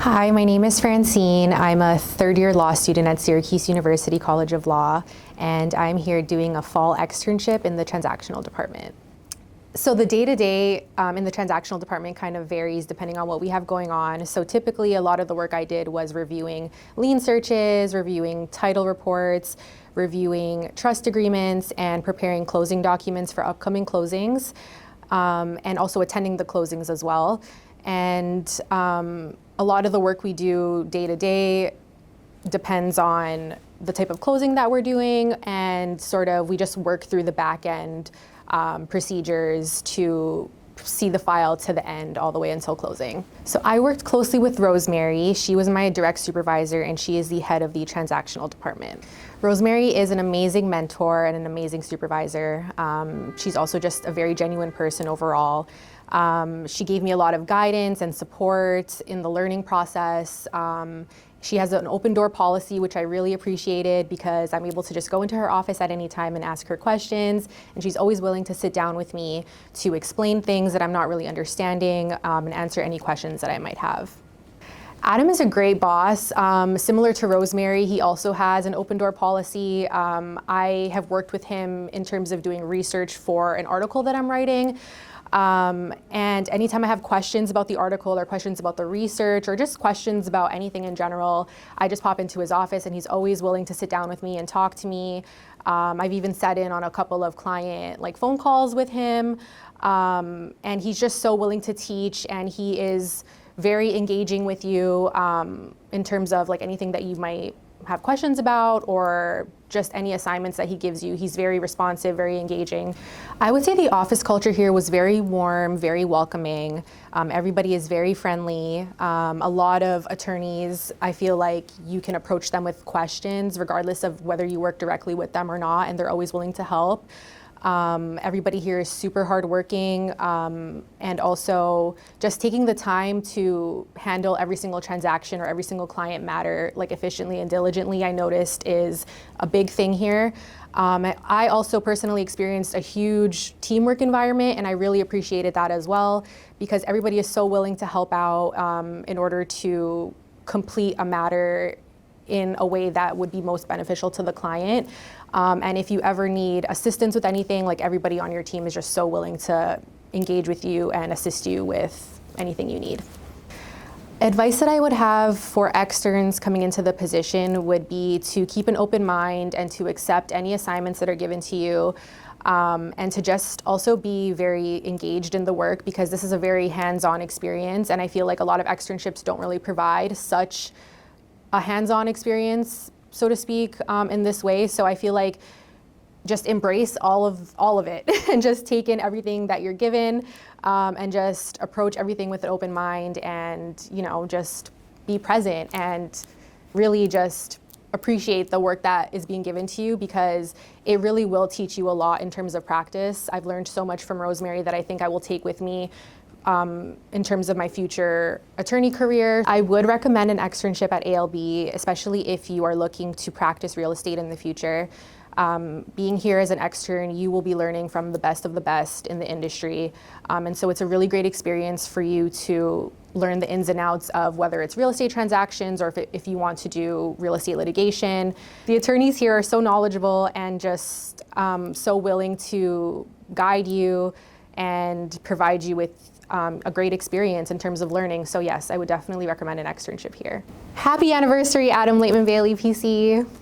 Hi, my name is Francine. I'm a third-year law student at Syracuse University College of Law, and I'm here doing a fall externship in the transactional department. So the day-to-day in the transactional department kind of varies depending on what we have going on. So typically a lot of the work I did was reviewing lien searches, reviewing title reports, reviewing trust agreements, and preparing closing documents for upcoming closings, and also attending the closings as well. And a lot of the work we do day to day depends on the type of closing that we're doing, and sort of we just work through the back end procedures to see the file to the end all the way until closing. So I worked closely with Rosemary. She was my direct supervisor, and she is the head of the transactional department. Rosemary is an amazing mentor and an amazing supervisor. She's also just a very genuine person overall. She gave me a lot of guidance and support in the learning process. She has an open door policy, which I really appreciated because I'm able to just go into her office at any time and ask her questions. And she's always willing to sit down with me to explain things that I'm not really understanding, and answer any questions that I might have. Adam is a great boss. Similar to Rosemary, he also has an open door policy. I have worked with him in terms of doing research for an article that I'm writing. And anytime I have questions about the article or questions about the research or just questions about anything in general, I just pop into his office and he's always willing to sit down with me and talk to me. I've even sat in on a couple of client phone calls with him. And he's just so willing to teach, and he is very engaging with you in terms of anything that you might have questions about, or just any assignments that he gives you. He's very responsive, very engaging. I would say the office culture here was very warm, very welcoming. Everybody is very friendly. A lot of attorneys, I feel like you can approach them with questions regardless of whether you work directly with them or not, and they're always willing to help. Everybody here is super hardworking, and also just taking the time to handle every single transaction or every single client matter efficiently and diligently, I noticed is a big thing here. I also personally experienced a huge teamwork environment, and I really appreciated that as well, because everybody is so willing to help out in order to complete a matter in a way that would be most beneficial to the client. And if you ever need assistance with anything, everybody on your team is just so willing to engage with you and assist you with anything you need. Advice that I would have for externs coming into the position would be to keep an open mind and to accept any assignments that are given to you, and to just also be very engaged in the work, because this is a very hands-on experience, and I feel like a lot of externships don't really provide such a hands-on experience, so to speak, in this way. So I feel like just embrace all of it and just take in everything that you're given, and just approach everything with an open mind, and just be present and really just appreciate the work that is being given to you, because it really will teach you a lot in terms of practice. I've learned so much from Rosemary that I think I will take with me in terms of my future attorney career. I would recommend an externship at ALB, especially if you are looking to practice real estate in the future. Being here as an extern, you will be learning from the best of the best in the industry. And so it's a really great experience for you to learn the ins and outs of whether it's real estate transactions or if you want to do real estate litigation. The attorneys here are so knowledgeable and just so willing to guide you and provide you with a great experience in terms of learning. So yes, I would definitely recommend an externship here. Happy anniversary, Adam Leitman Bailey, PC.